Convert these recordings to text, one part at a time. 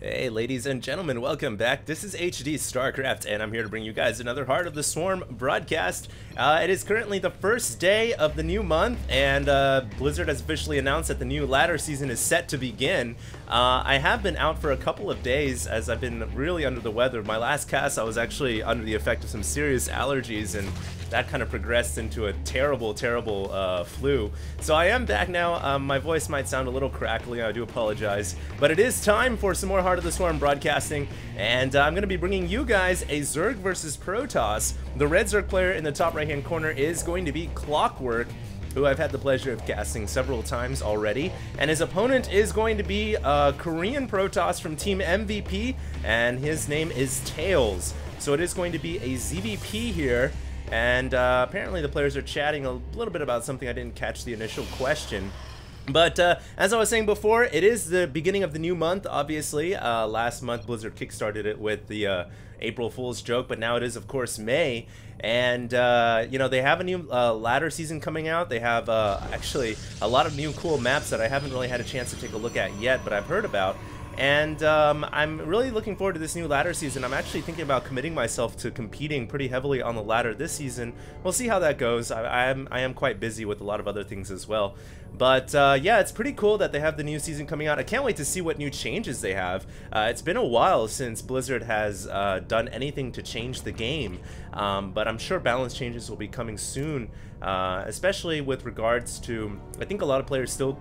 Hey ladies and gentlemen, welcome back. This is HD Starcraft and I'm here to bring you guys another Heart of the Swarm broadcast. It is currently the first day of the new month and Blizzard has officially announced that the new ladder season is set to begin. I have been out for a couple of days as I've been really under the weather. My last cast I was actually under the effect of some serious allergies and that kind of progressed into a terrible flu. So I am back now. My voice might sound a little crackly, I do apologize. But it is time for some more Heart of the Swarm broadcasting, and I'm going to be bringing you guys a Zerg versus Protoss. The red Zerg player in the top right hand corner is going to be Clockwork, who I've had the pleasure of casting several times already, and his opponent is going to be a Korean Protoss from Team MVP, and his name is Tails. So it is going to be a ZVP here. And apparently the players are chatting a little bit about something. I didn't catch the initial question. But as I was saying before, it is the beginning of the new month, obviously. Last month Blizzard kickstarted it with the April Fool's joke, but now it is, of course, May. And, you know, they have a new ladder season coming out. They have actually a lot of new cool maps that I haven't really had a chance to take a look at yet, but I've heard about. And I'm really looking forward to this new ladder season. I'm actually thinking about committing myself to competing pretty heavily on the ladder this season. We'll see how that goes. I am quite busy with a lot of other things as well. But yeah, it's pretty cool that they have the new season coming out. I can't wait to see what new changes they have. It's been a while since Blizzard has done anything to change the game. But I'm sure balance changes will be coming soon, especially with regards to, I think a lot of players still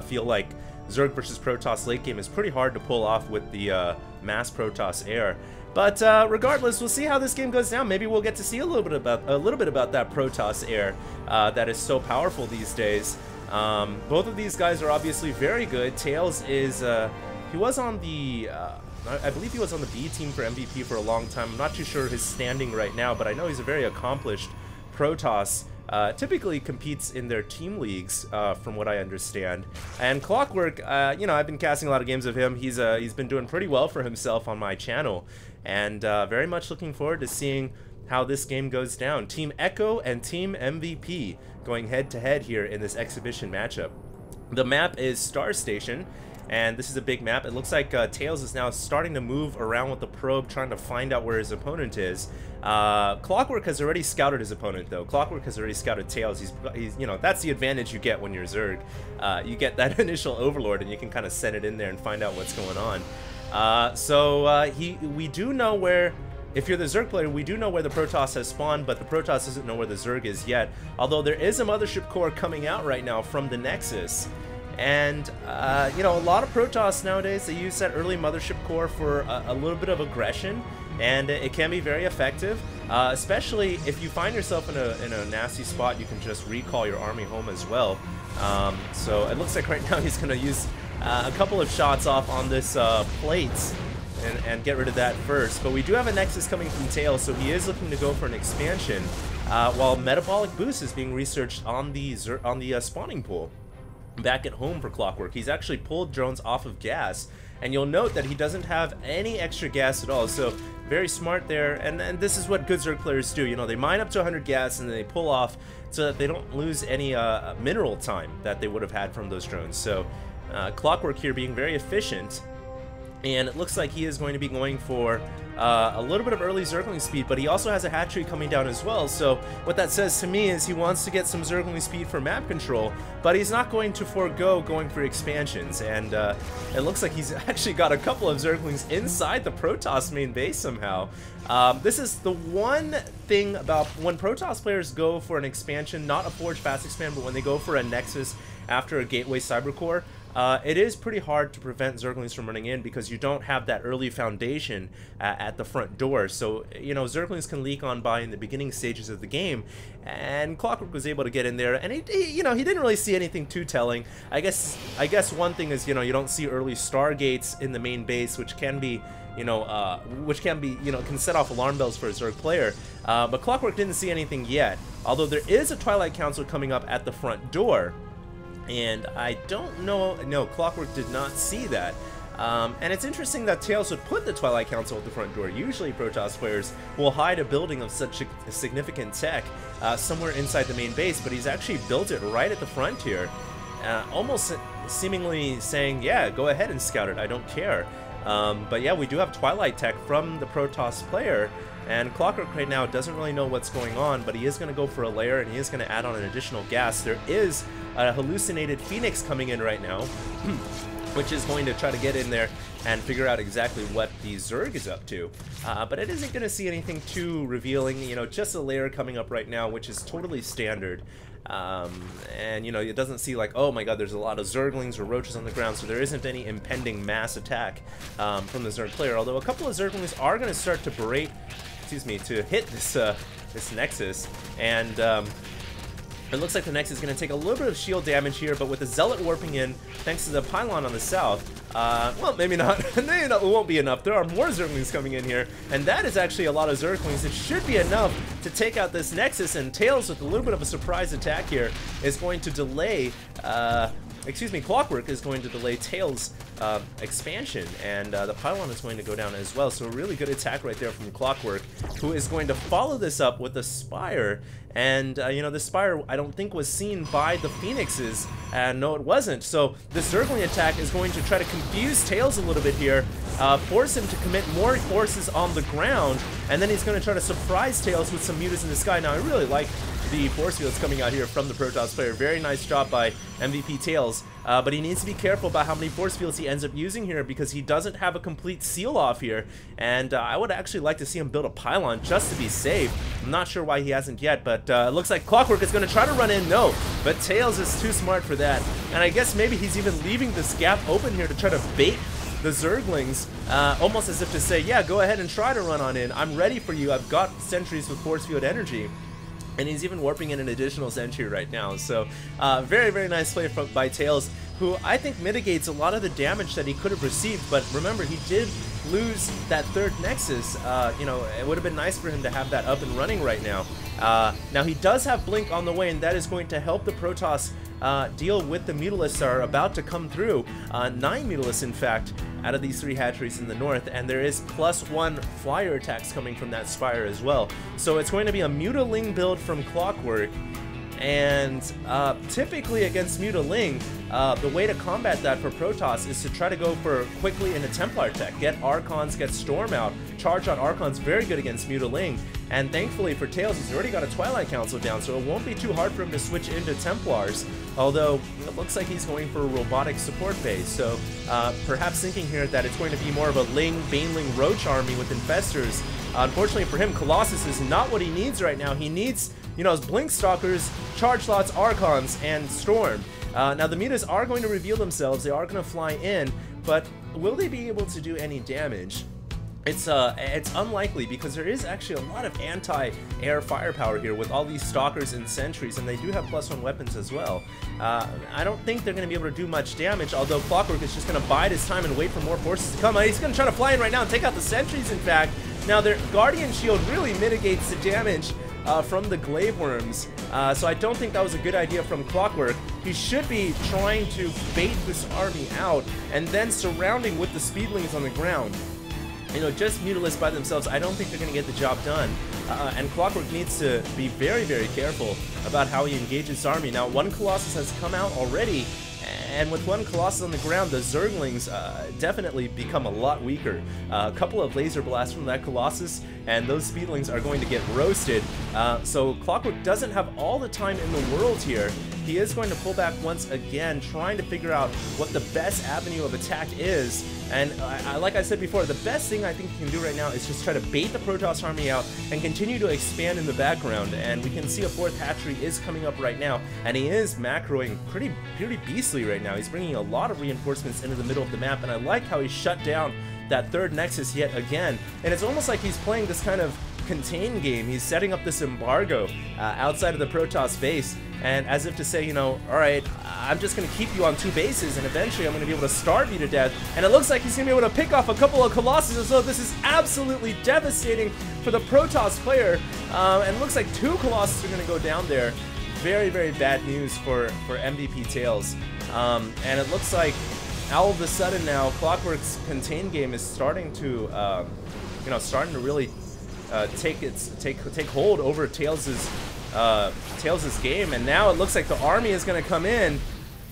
feel like Zerg versus Protoss late game is pretty hard to pull off with the mass Protoss air. But regardless, we'll see how this game goes down. Maybe we'll get to see a little bit about that Protoss air that is so powerful these days. Both of these guys are obviously very good. Tails is he was on the I believe he was on the B team for MVP for a long time. I'm not too sure his standing right now, but I know he's a very accomplished Protoss. Typically competes in their team leagues, from what I understand. And Clockwork, you know, I've been casting a lot of games of him. He's been doing pretty well for himself on my channel, and very much looking forward to seeing how this game goes down. Team Echo and Team MVP going head to head here in this exhibition matchup. The map is Star Station, and this is a big map. It looks like Tails is now starting to move around with the probe, trying to find out where his opponent is. Clockwork has already scouted his opponent, though. Clockwork has already scouted Tails. He's you know, that's the advantage you get when you're Zerg. You get that initial overlord, and you can kind of send it in there and find out what's going on. We do know where. If you're the Zerg player, we do know where the Protoss has spawned, but the Protoss doesn't know where the Zerg is yet. Although there is a mothership core coming out right now from the Nexus. And, you know, a lot of Protoss nowadays, they use that early mothership core for a little bit of aggression, and it can be very effective, especially if you find yourself in a nasty spot. You can just recall your army home as well. So it looks like right now he's going to use a couple of shots off on this plates and get rid of that first. But we do have a Nexus coming from Tails, so he is looking to go for an expansion, while Metabolic Boost is being researched on the spawning pool. Back at home for Clockwork, he's actually pulled drones off of gas, and you'll note that he doesn't have any extra gas at all. So very smart there, and this is what good Zerg players do. You know, they mine up to 100 gas and then they pull off so that they don't lose any mineral time that they would have had from those drones. So Clockwork here being very efficient, and it looks like he is going to be going for a little bit of early Zergling speed, but he also has a hatchery coming down as well. So what that says to me is he wants to get some Zergling speed for map control, but he's not going to forego going for expansions. And it looks like he's actually got a couple of Zerglings inside the Protoss main base somehow. This is the one thing about when Protoss players go for an expansion, not a Forge Fast Expand, but when they go for a Nexus after a Gateway Cybercore, it is pretty hard to prevent Zerglings from running in because you don't have that early foundation at the front door. So, you know, Zerglings can leak on by in the beginning stages of the game, and Clockwork was able to get in there, and he you know, he didn't really see anything too telling. I guess one thing is, you know, you don't see early Stargates in the main base, which can be, you know, can set off alarm bells for a Zerg player. But Clockwork didn't see anything yet, although there is a Twilight Council coming up at the front door. And I don't know, no, Clockwork did not see that. And it's interesting that Tails would put the Twilight Council at the front door. Usually Protoss players will hide a building of such a significant tech somewhere inside the main base, but he's actually built it right at the front here. Almost seemingly saying, yeah, go ahead and scout it, I don't care. But yeah, we do have Twilight Tech from the Protoss player, and Clockwork right now doesn't really know what's going on, but he is going to go for a layer, and he is going to add on an additional gas. There is a hallucinated Phoenix coming in right now, which is going to try to get in there and figure out exactly what the Zerg is up to. But it isn't going to see anything too revealing, you know, just a layer coming up right now, which is totally standard. And, you know, it doesn't see like, oh my god, there's a lot of Zerglings or Roaches on the ground, so there isn't any impending mass attack from the Zerg player, although a couple of Zerglings are going to start to berate, to hit this, this Nexus, and it looks like the Nexus is going to take a little bit of shield damage here, but with the Zealot warping in, thanks to the pylon on the south, well, maybe not. Maybe not, it won't be enough. There are more Zerglings coming in here, and that is actually a lot of Zerglings. It should be enough to take out this Nexus, and Tails, with a little bit of a surprise attack here, is going to delay, Clockwork is going to delay Tails' expansion, and the pylon is going to go down as well. So a really good attack right there from Clockwork, who is going to follow this up with a Spire. And, you know, the Spire, I don't think, was seen by the Phoenixes, and no, it wasn't. So the Zergling attack is going to try to confuse Tails a little bit here, force him to commit more forces on the ground, and then he's going to try to surprise Tails with some mutas in the sky. Now, I really like the force fields coming out here from the Protoss player. Very nice job by MVPTails, but he needs to be careful about how many force fields he ends up using here, because he doesn't have a complete seal off here, and I would actually like to see him build a pylon just to be safe. I'm not sure why he hasn't yet, but it looks like Clockwork is going to try to run in. No, but Tails is too smart for that, and I guess maybe he's even leaving this gap open here to try to bait the Zerglings, almost as if to say, yeah, go ahead and try to run on in. I'm ready for you. I've got sentries with force field energy. And he's even warping in an additional sentry right now. So very, very nice play by Tails, who I think mitigates a lot of the damage that he could have received. But remember, he did lose that third Nexus. You know, it would have been nice for him to have that up and running right now. Now he does have Blink on the way, and that is going to help the Protoss deal with the Mutalisks that are about to come through. 9 Mutalisks, in fact, out of these 3 hatcheries in the north, and there is +1 flyer attacks coming from that Spire as well. So it's going to be a Mutaling build from Clockwork, and typically against Mutaling, the way to combat that for Protoss is to try to go for quickly into Templar tech, get Archons, get Storm out, charge on Archons, very good against Mutaling, and thankfully for Tails, he's already got a Twilight Council down, so it won't be too hard for him to switch into Templars, although it looks like he's going for a robotic support phase, so perhaps thinking here that it's going to be more of a Ling, Baneling, Roach army with Infestors. Unfortunately for him, Colossus is not what he needs right now. He needs, you know, his Blink Stalkers, Charge Slots, Archons, and Storm. Now the mutas are going to reveal themselves, they are going to fly in, but will they be able to do any damage? It's unlikely, because there is actually a lot of anti-air firepower here with all these Stalkers and Sentries, and they do have +1 weapons as well. I don't think they're going to be able to do much damage, although Clockwork is just going to bide his time and wait for more forces to come. He's going to try to fly in right now and take out the Sentries, in fact. Now their Guardian Shield really mitigates the damage from the Glaive Worms, so I don't think that was a good idea from Clockwork. He should be trying to bait this army out and then surrounding with the Speedlings on the ground. You know, just Mutalisks by themselves, I don't think they're going to get the job done. And Clockwork needs to be very, very careful about how he engages his army. Now, 1 Colossus has come out already, and with 1 Colossus on the ground, the Zerglings definitely become a lot weaker. A couple of laser blasts from that Colossus, and those Speedlings are going to get roasted. So Clockwork doesn't have all the time in the world here. He is going to pull back once again, trying to figure out what the best avenue of attack is. And like I said before, the best thing I think he can do right now is just try to bait the Protoss army out and continue to expand in the background. And we can see a 4th hatchery is coming up right now, and he is macroing pretty beastly right now. He's bringing a lot of reinforcements into the middle of the map, and I like how he shut down that 3rd Nexus yet again. And it's almost like he's playing this kind of contain game. He's setting up this embargo outside of the Protoss base, and as if to say, you know, alright, I'm just going to keep you on 2 bases, and eventually I'm going to be able to starve you to death. And it looks like he's going to be able to pick off a couple of Colossus, so this is absolutely devastating for the Protoss player, and it looks like 2 Colossus are going to go down there. Very, very bad news for MVPTails. And it looks like all of a sudden now, Clockwork's contain game is starting to, you know, really take hold over Tails's game, and now it looks like the army is going to come in,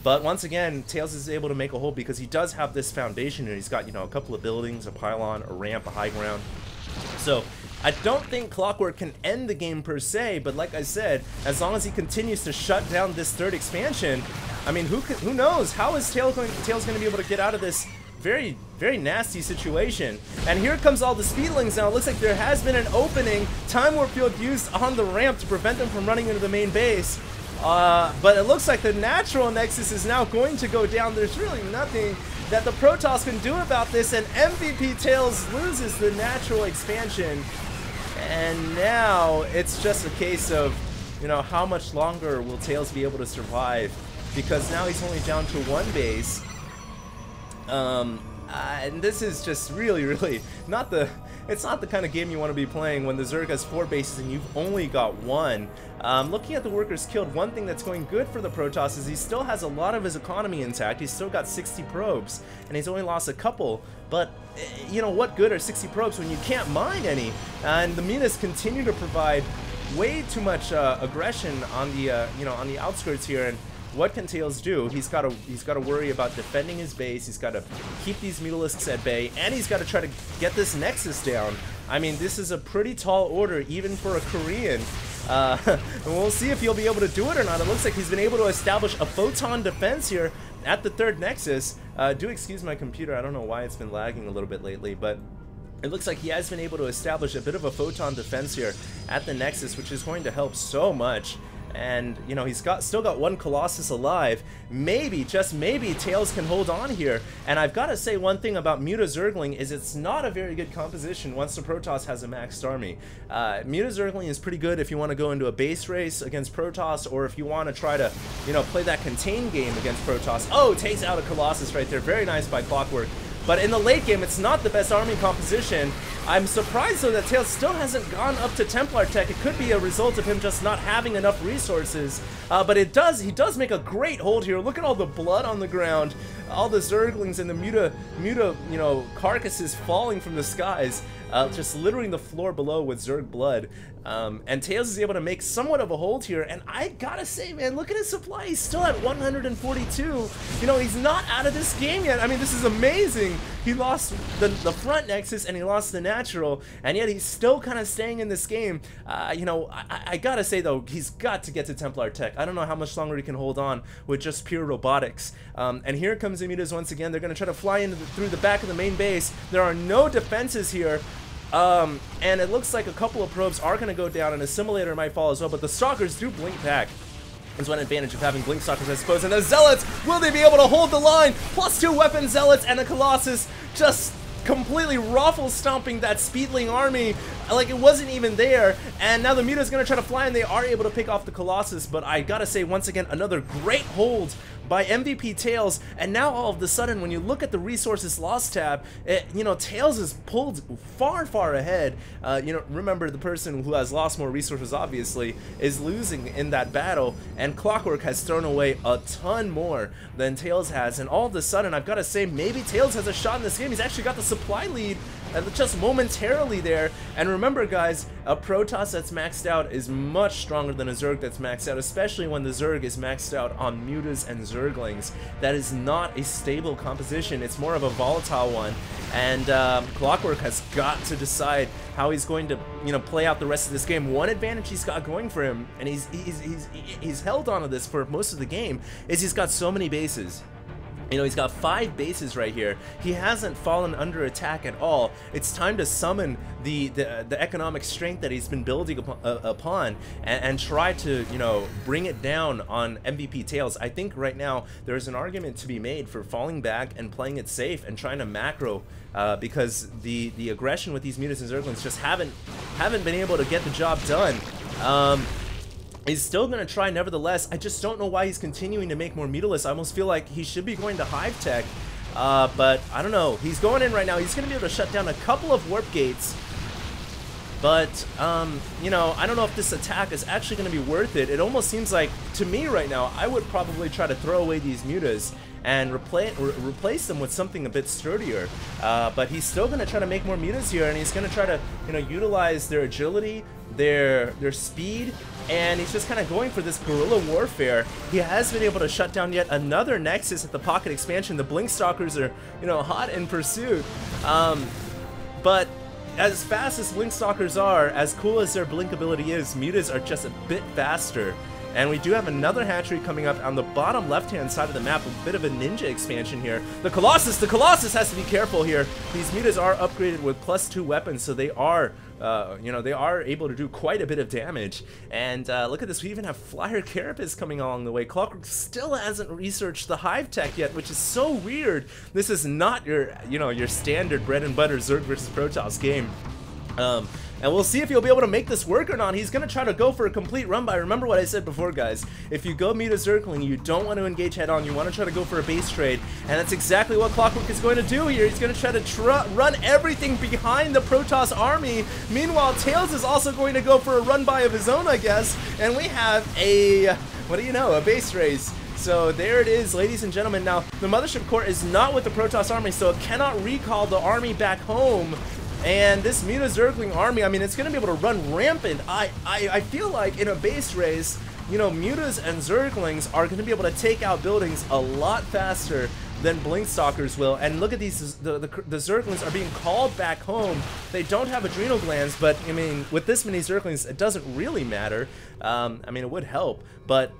But once again, Tails is able to make a hold because he does have this foundation, and he's got, you know, a couple of buildings, a pylon, a ramp, a high ground. So I don't think Clockwork can end the game per se, but like I said, as long as he continues to shut down this third expansion, I mean, who knows? How is Tails going to be able to get out of this very, very nasty situation? And here comes all the speedlings now. It looks like there has been an opening. Time Warp Field used on the ramp to prevent them from running into the main base. But it looks like the natural Nexus is now going to go down. There's really nothing that the Protoss can do about this, and MVPTails loses the natural expansion. And now it's just a case of, you know, how much longer will Tails be able to survive? Because now he's only down to one base. And this is just really, really not the... It's not the kind of game you want to be playing when the Zerg has 4 bases and you've only got 1. Looking at the workers killed, one thing that's going good for the Protoss is he still has a lot of his economy intact. He's still got 60 probes, and he's only lost a couple. But, you know, what good are 60 probes when you can't mine any? And the Mutas continue to provide way too much aggression on the, you know, on the outskirts here. And what can Tails do? He's got to worry about defending his base. He's got to keep these Mutalisks at bay, and he's got to try to get this Nexus down. I mean, this is a pretty tall order, even for a Korean. And we'll see if he'll be able to do it or not. It looks like he's been able to establish a photon defense here at the third Nexus. Do excuse my computer. I don't know why it's been lagging a little bit lately, but it looks like he has been able to establish a bit of a photon defense here at the Nexus, which is going to help so much. And, you know, he's still got 1 Colossus alive. Maybe, just maybe, Tails can hold on here. And I've got to say one thing about Muta Zergling is it's not a very good composition once the Protoss has a maxed army. Muta Zergling is pretty good if you want to go into a base race against Protoss, or if you want to try to, you know, play that contain game against Protoss. Oh, takes out a Colossus right there. Very nice by Clockwork. But in the late game, it's not the best army composition. I'm surprised, though, that Tails still hasn't gone up to Templar Tech. It could be a result of him just not having enough resources. But he does make a great hold here. Look at all the blood on the ground. All the Zerglings and the Muta, you know, carcasses falling from the skies. Just littering the floor below with Zerg blood. And Tails is able to make somewhat of a hold here. And I gotta say, man, look at his supply. He's still at 142. You know, he's not out of this game yet. I mean, this is amazing. He lost the front Nexus and he lost the natural. And yet he's still kind of staying in this game. You know, I gotta say, though, he's got to get to Templar Tech. I don't know how much longer he can hold on with just pure robotics. And here comes the Mutas once again. They're going to try to fly in through the back of the main base. There are no defenses here. And it looks like a couple of probes are going to go down, and a simulator might fall as well, but the Stalkers do blink back. There's one advantage of having blink Stalkers, I suppose. And the Zealots, will they be able to hold the line? +2 weapon Zealots, and the Colossus just completely ruffle stomping that Speedling army like it wasn't even there. And now the Muta's going to try to fly, and they are able to pick off the Colossus. But I gotta say, once again, another great hold by MVPTails. And now all of a sudden, when you look at the resources lost tab, you know, Tails is pulled far, far ahead. You know, remember, the person who has lost more resources, obviously, is losing in that battle. And Clockwork has thrown away a ton more than Tails has. And all of a sudden, I've got to say, maybe Tails has a shot in this game. He's actually got the supply lead just momentarily there. And remember, guys, a Protoss that's maxed out is much stronger than a Zerg that's maxed out, especially when the Zerg is maxed out on Mutas and Zerglings. That is not a stable composition. It's more of a volatile one. And Clockwork has got to decide how he's going to, you know, play out the rest of this game. One advantage he's got going for him, and he's held on to this for most of the game, is he's got so many bases. You know, he's got 5 bases right here. He hasn't fallen under attack at all. It's time to summon the economic strength that he's been building upon and try to, you know, bring it down on MVPTails. I think right now there's an argument to be made for falling back and playing it safe and trying to macro, because the aggression with these Mutas and Zerglings just haven't been able to get the job done. He's still going to try nevertheless. I just don't know why he's continuing to make more Mutalisks. I almost feel like he should be going to Hive Tech. But I don't know. He's going in right now. He's going to be able to shut down a couple of warp gates. But, you know, I don't know if this attack is actually going to be worth it. It almost seems like, to me right now, I would probably try to throw away these Mutas and replace them with something a bit sturdier. But he's still going to try to make more mutas here, and he's going to try to, you know, utilize their agility, their speed, and he's just kind of going for this guerrilla warfare. He has been able to shut down yet another Nexus at the pocket expansion. The Blink Stalkers are, you know, hot in pursuit. But as fast as Blink Stalkers are, as cool as their blink ability is, mutas are just a bit faster. And we do have another hatchery coming up on the bottom left-hand side of the map, a bit of a ninja expansion here. The Colossus has to be careful here. These mutas are upgraded with +2 weapons, so they are, you know, they are able to do quite a bit of damage. And look at this, we even have Flyer Carapace coming along the way. Clockwork still hasn't researched the Hive tech yet, which is so weird. This is not your, you know, your standard bread and butter Zerg versus Protoss game. And we'll see if he'll be able to make this work or not. He's going to try to go for a complete run by. Remember what I said before, guys. If you go Muta Zergling, you don't want to engage head on. You want to try to go for a base trade. And that's exactly what Clockwork is going to do here. He's going to try to run everything behind the Protoss army. Meanwhile, Tails is also going to go for a run by of his own, I guess. And we have a, what do you know, a base race. So there it is, ladies and gentlemen. Now, the Mothership Core is not with the Protoss army, so it cannot recall the army back home. And this Muta Zergling army, I mean, it's going to be able to run rampant. I feel like in a base race, you know, Mutas and Zerglings are going to be able to take out buildings a lot faster than Blink Stalkers will. And look at these, the Zerglings are being called back home. They don't have adrenal glands, but I mean, with this many Zerglings, it doesn't really matter. I mean, it would help, but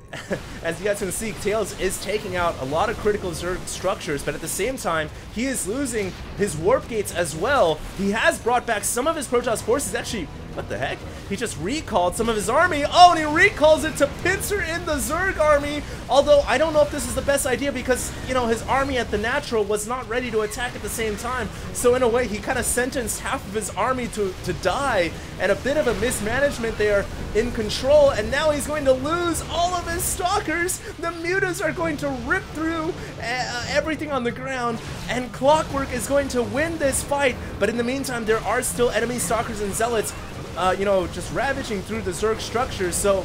as you guys can see, Tails is taking out a lot of critical Zerg structures, but at the same time, he is losing his warp gates as well. He has brought back some of his Protoss forces. Actually, what the heck? He just recalled some of his army. Oh, and he recalls it to pincer in the Zerg army. Although, I don't know if this is the best idea because, you know, his army at the natural was not ready to attack at the same time. So in a way, he kind of sentenced half of his army to die. And a bit of a mismanagement there in control. And now he's going to lose all of his stalkers. The mutas are going to rip through everything on the ground. And Clockwork is going to win this fight. But in the meantime, there are still enemy stalkers and zealots, you know, just ravaging through the Zerg structures. So,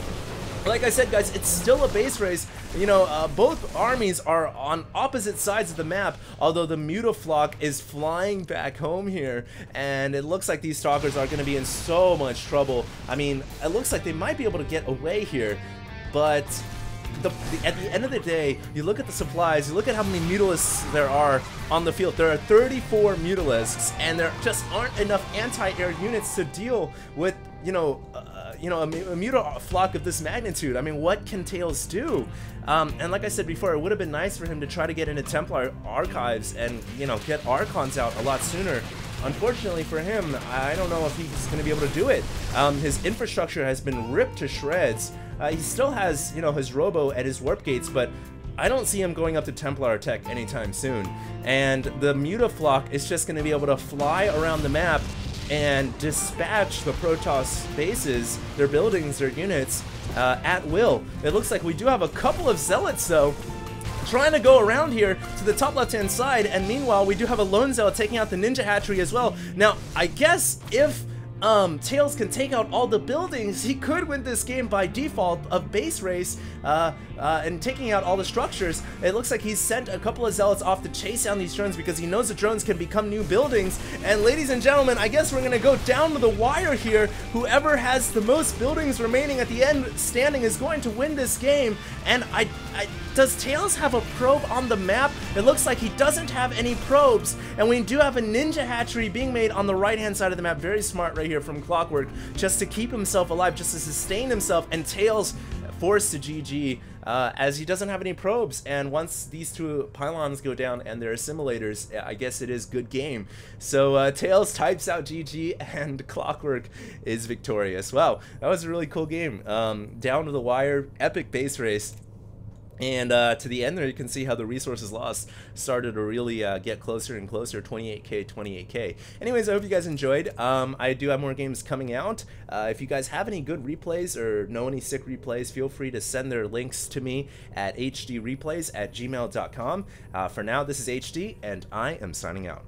like I said, guys, it's still a base race. You know, both armies are on opposite sides of the map, although the Mutaflock is flying back home here, and it looks like these stalkers are going to be in so much trouble. I mean, it looks like they might be able to get away here, but at the end of the day, you look at the supplies, you look at how many Mutalisks there are on the field. There are 34 Mutalisks, and there just aren't enough anti-air units to deal with, you know, a Mutaflock of this magnitude. I mean, what can Tails do? And like I said before, it would have been nice for him to try to get into Templar archives and, you know, get Archons out a lot sooner. Unfortunately for him, I don't know if he's going to be able to do it. His infrastructure has been ripped to shreds. He still has, you know, his Robo at his warp gates, but I don't see him going up to Templar tech anytime soon. And the Mutaflock is just going to be able to fly around the map and dispatch the Protoss bases, their buildings, their units, at will. It looks like we do have a couple of Zealots, though, trying to go around here to the top left-hand side, and meanwhile, we do have a Lone Zealot taking out the Ninja Hatchery as well. Now, I guess if Tails can take out all the buildings, he could win this game by default of base race, and taking out all the structures. It looks like he's sent a couple of zealots off to chase down these drones because he knows the drones can become new buildings. And ladies and gentlemen, I guess we're gonna go down to the wire here. Whoever has the most buildings remaining at the end standing is going to win this game. And does Tails have a probe on the map? It looks like he doesn't have any probes, and we do have a Ninja Hatchery being made on the right-hand side of the map. Very smart right here from Clockwork, just to keep himself alive, just to sustain himself, and Tails forced to GG as he doesn't have any probes. And once these two pylons go down and their assimilators, I guess it is good game. So Tails types out GG and Clockwork is victorious. Wow, that was a really cool game. Down to the wire, epic base race. And to the end there, you can see how the resources lost started to really get closer and closer, 28k, 28k. Anyways, I hope you guys enjoyed. I do have more games coming out. If you guys have any good replays or know any sick replays, feel free to send their links to me at HDreplays@gmail.com. For now, this is HD, and I am signing out.